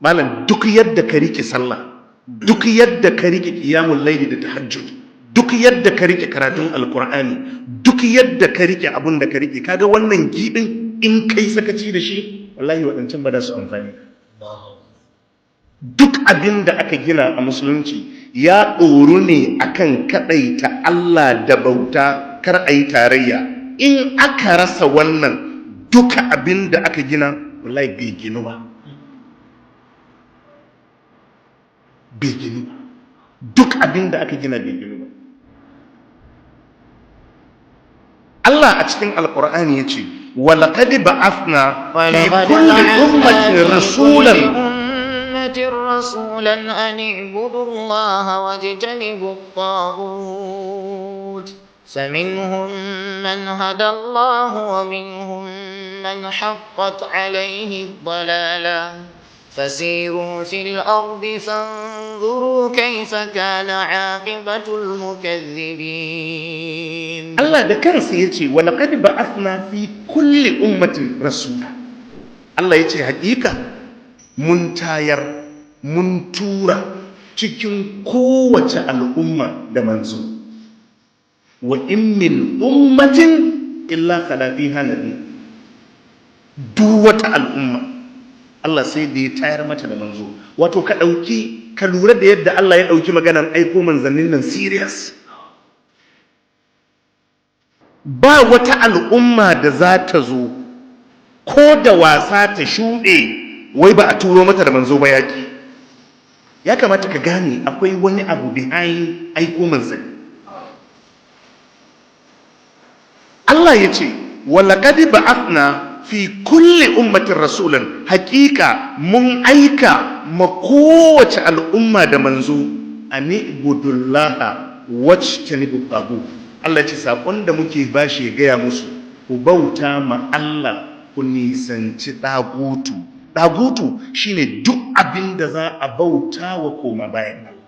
malam duk yadda ka rike sallah, duk yadda ka rike qiyamul layli da tahajjud, duk yadda ka rike karatun alqur'ani, duk yadda ka rike abun da ka rike, kaga wannan gidin in kai sakaci da shi wallahi wadancan ba da su amfani. Duk abin da aka gina a musulunci ya ɗoru ne akan kaɗaita Allah da bauta, kar a yi tarayya. In aka rasa wannan, duka abin da aka gina wallahi bai ginu ba, bai ginu ba. Duk abin da aka gina bai ginu ba. Allah a cikin alkur'ani ya ce walaqad ba'athna fi kulli ummatin rasulan رسولا أن اعبدوا الله واجتنبوا الطاغوت فمنهم من هدى الله ومنهم من حقت عليه الضلالة فسيروا في الأرض فانظروا كيف كان عاقبة المكذبين. الله ذكر سيتي ولقد بعثنا في كل أمة رسولا. الله يتي حقيقة mun tayar mun tura cikin kowace al'umma da manzo, wa in min ummatin illa khala fiha nabi. Duk wata al'umma Allah sai da ya tayar mata da manzo. Wato ka lura da yadda Allah ya dauki maganar aiko manzannin nan serious. Ba wata al'umma da za ta zo ko da wasa ta shuɗe wai ba a turo mata da manzo ba yaki. Ya kamata ka gane akwai wani abu behind aiko manzanni. Allah ya ce walaqad ba'athna fi kulli ummatin rasulan, haqiqa mun aika ma kowace al'umma da manzo ani ibudullaha wajtanibu tagut. Allah ya ce sakon da muke bashi ya gaya musu ku bauta ma Allah ku nisanci dagutu. Dagutu shine duk abin da za a bauta wa koma bayan Allah.